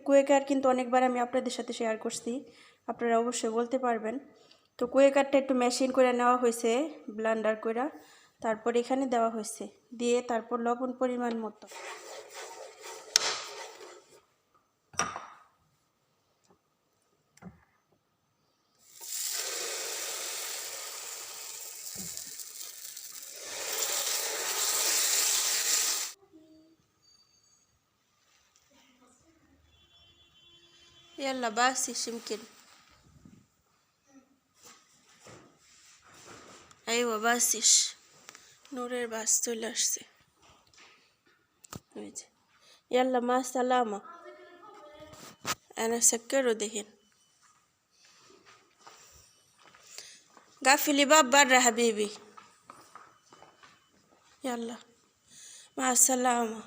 কুয়েকার কিন্তু অনেকবার আমি আপনাদের সাথে শেয়ার করছি, আপনারা অবশ্যই বলতে পারবেন। তো কুয়েকারটা একটু মেশিন করে নেওয়া হয়েছে, ব্লেন্ডার করে, তারপর এখানে দেওয়া হয়েছে, দিয়ে তারপর লবণ পরিমাণ মতো। يلا باسش يمكن. ايوه باسش. নূরের বাস চলে আসছে। يلا مع السلامة. انا سكره دهن. قفلي باب برا حبيبي. يلا مع السلامة.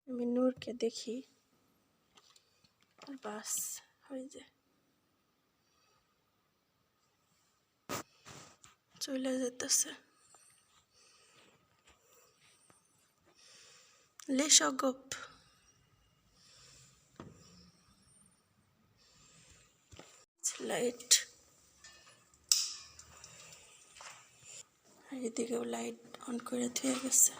আমি নূরকে দেখি, বাস হয়ে যায়, চলে যেতেছে। লেশগপ লাইট, এদিকেও লাইট অন করে ধুয়ে গেছে।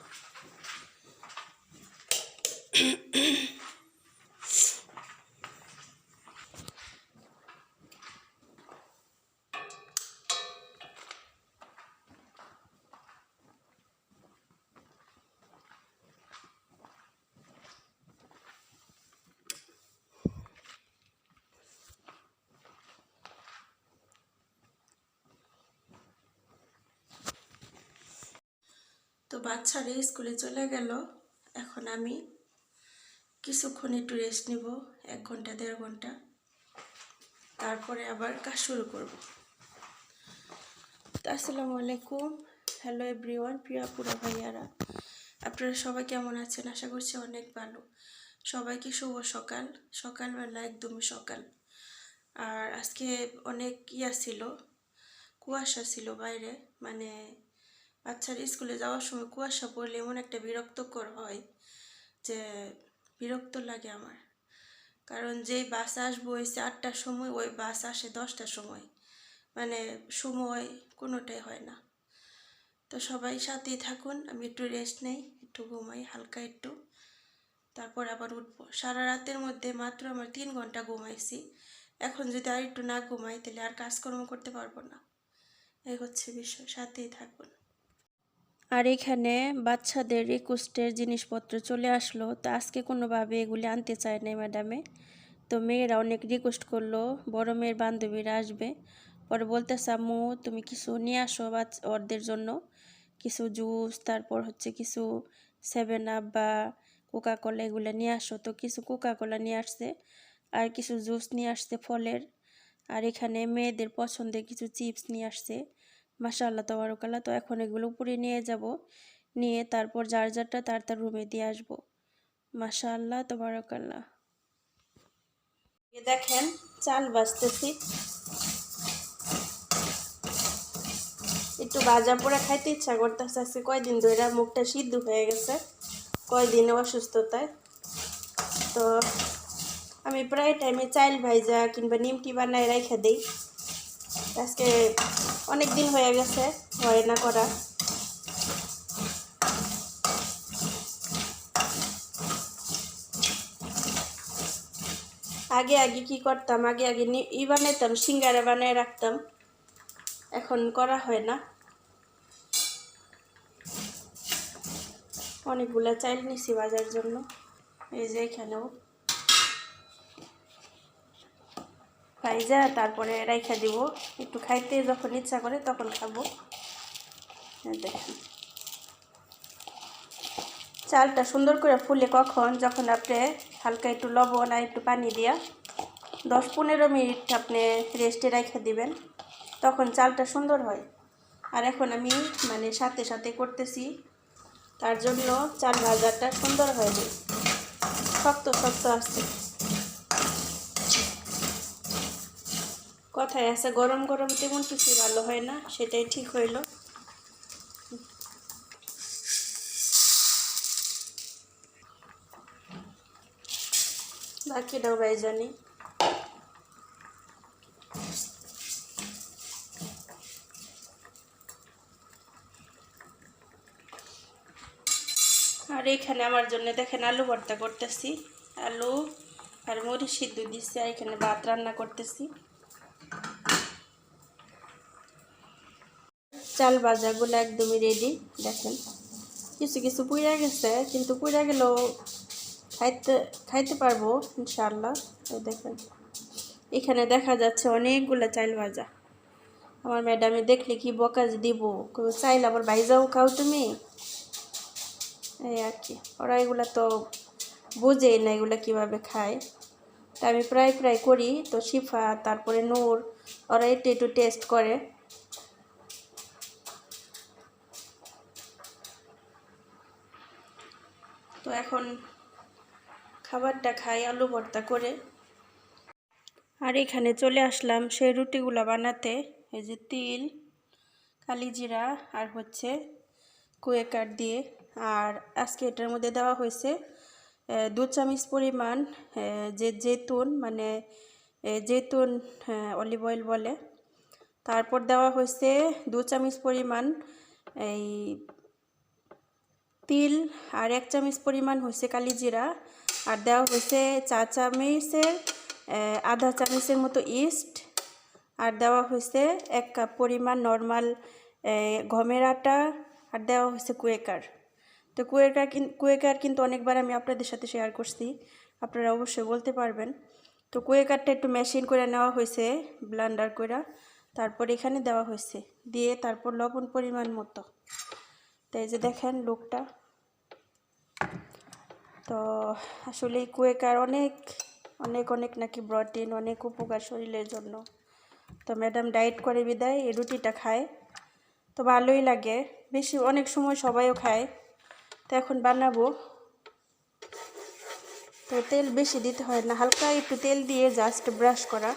তো বাচ্চারা স্কুলে চলে গেল, এখন আমি কিছুক্ষণ একটু রেস্ট নিব, 1 ঘন্টা 1.5 ঘন্টা, তারপরে আবার কাজ শুরু করব। তো আসসালামু আলাইকুম, হ্যালো এভরিওয়ান, প্রিয় আপুরা ভাইয়ারা, আপনারা সবাই কেমন আছেন? আশা করছি অনেক ভালো। সবাইকে শুভ সকাল। সকালবেলা একদমই সকাল। আর আজকে অনেক ছিল, কুয়াশা ছিল বাইরে, মানে বাচ্চার স্কুলে যাওয়ার সময় কুয়াশা পড়লে এমন একটা বিরক্তকর হয় যে বিরক্ত লাগে আমার। কারণ যেই বাস আসবো হয়েছে 8টার সময়, ওই বাস আসে 10টার সময়, মানে সময় কোনোটাই হয় না। তো সবাই সাথেই থাকুন, আমি একটু রেস্ট নেই, একটু ঘুমাই হালকা একটু, তারপর আবার উঠবো। সারা রাতের মধ্যে মাত্র আমার 3 ঘন্টা ঘুমাইছি। এখন যদি আর একটু না ঘুমাই তাহলে আর কাজকর্ম করতে পারবো না। এই হচ্ছে বিষয়, সাথেই থাকুন। আর এখানে বাচ্চাদের রিকোয়েস্টের জিনিসপত্র চলে আসলো, তো আজকে কোনোভাবে এগুলি আনতে চায় না ম্যাডামে। তো মেয়েরা অনেক রিকোয়েস্ট করলো, বড় মেয়ের বান্ধবীরা আসবে, পরে বলতেছে আম্মু তুমি কিছু নিয়ে আসো ওদের জন্য, কিছু জুস, তারপর হচ্ছে কিছু 7 আপ বা কোকাকোলা এগুলো নিয়ে আসো। তো কিছু কোকাকোলা নিয়ে আসছে, আর কিছু জুস নিয়ে আসছে ফলের, আর এখানে মেয়েদের পছন্দের কিছু চিপস নিয়ে আসছে। মাশাআল্লাহ তাবারাকাল্লাহ। তো এখন এগুলো উপরে নিয়ে যাব, নিয়ে তারপর যার যারটা তার রুমে দিয়ে আসবো। মাশাআল্লাহ তাবারাকাল্লাহ। দেখেন চাল বাছতেছি, একটু ভাজা পোড়া খাইতে ইচ্ছা করতেছে। আজকে কয়দিন ধরে মুখটা সিদ্ধ হয়ে গেছে, কয়দিন অসুস্থতায়। তো আমি প্রায় টাইমে চাল ভাইজা কিংবা নিমকি বানায় রেখে দিই। আজকে অনেক দিন হয়ে গেছে হয় না করা। আগে কি করতাম, আগে বানাইতাম, সিঙ্গারা বানায় রাখতাম, এখন করা হয় না। অনেকগুলো চাল নিছি বাজার জন্য, এই যে এখানেও ভাইজা তারপরে রাইখা দিব, একটু খাইতে যখন ইচ্ছা করে তখন খাবো। দেখেন চালটা সুন্দর করে ফুলে কখন, যখন আপনি হালকা একটু লবণ আর একটু পানি দিয়া 10-15 মিনিট আপনি রেস্টে রেখে দিবেন, তখন চালটা সুন্দর হয়। আর এখন আমি মানে সাথে সাথে করতেছি, তার জন্য চাল ভাজাটা সুন্দর হয়নি, শক্ত শক্ত আসছে। কথায় আছে গরম গরম তেমন কিছু ভালো হয় না, সেটাই ঠিক হইল। বাকিটাও ভাইজানি। আর এখানে আমার জন্য দেখেন আলু ভর্তা করতেছি, আলু আর মরিচ সিদ্ধ দিচ্ছি, আর এখানে ভাত রান্না করতেছি। চাল ভাজাগুলো একদমই রেডি। দেখেন কিছু কিছু পুড়ে গেছে, কিন্তু পুড়ে গেলেও খাইতে পারবো ইনশাআল্লাহ। দেখেন এখানে দেখা যাচ্ছে অনেকগুলো চাল ভাজা। আমার ম্যাডামে দেখলে কি বকাজ দিব, চাইল আবার ভাইজাও খাও তুমি, এই আর কি। ওরা এগুলো তো বোঝেই না এগুলো কীভাবে খায়। তা আমি প্রায় করি, তো শিফা তারপরে নূর ওরা একটু টেস্ট করে। তো এখন খাবারটা খাই আলু ভর্তা করে। আর এখানে চলে আসলাম সেই রুটিগুলো বানাতে। এই যে তিল, কালিজিরা আর হচ্ছে কুয়েকার দিয়ে। আর আজকে এটার মধ্যে দেওয়া হয়েছে 2 চামচ পরিমাণ জৈতুন, মানে জৈতুন অলিভ অয়েল বলে। তারপর দেওয়া হয়েছে 2 চামচ পরিমাণ এই তিল, আর 1 চামচ পরিমাণ হয়েছে কালিজিরা, আর দেওয়া হয়েছে 4 চামচের আধা চামচের মতো ইস্ট, আর দেওয়া হয়েছে 1 কাপ পরিমাণ নর্মাল গমের আটা, আর দেওয়া হয়েছে কুয়েকার। তো কুয়েকার কিন্তু অনেকবার আমি আপনাদের সাথে শেয়ার করছি, আপনারা অবশ্যই বলতে পারবেন। তো কুয়েকারটা একটু মেশিন করে নেওয়া হয়েছে, ব্লেন্ডার করে। তারপর এখানে দেওয়া হয়েছে, দিয়ে তারপর লবণ পরিমাণ মতো। তো এই যে দেখেন লোকটা। তো আসলে কুয়েকার অনেক অনেক অনেক নাকি প্রোটিন, অনেক উপকার শরীরের জন্য। তো ম্যাডাম ডায়েট করে বিদায় এই রুটিটা খায়, তো ভালোই লাগে। বেশি অনেক সময় সবাইও খায়। তো এখন বানাবো। তো তেল বেশি দিতে হয় না, হালকা একটু তেল দিয়ে জাস্ট ব্রাশ করা।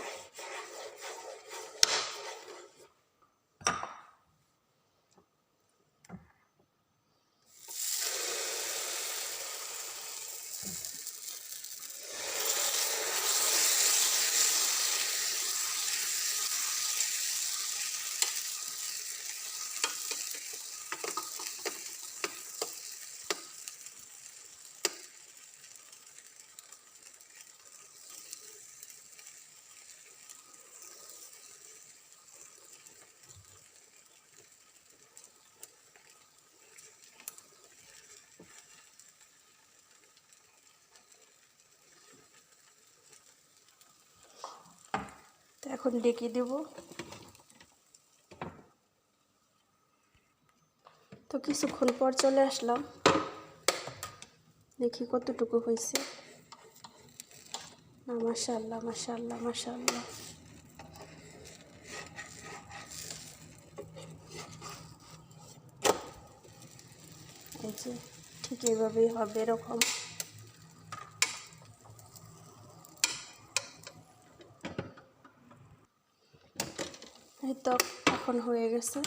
তো এখন ডেকে দেব। তো কিছুক্ষণ পর চলে আসলাম, দেখি কতটুকু হয়েছে। না মাশাআল্লাহ মাশাআল্লাহ মাশাআল্লাহ। এই যে ঠিক এইভাবেই হবে, এরকম। এই তো এখন হয়ে গেছে।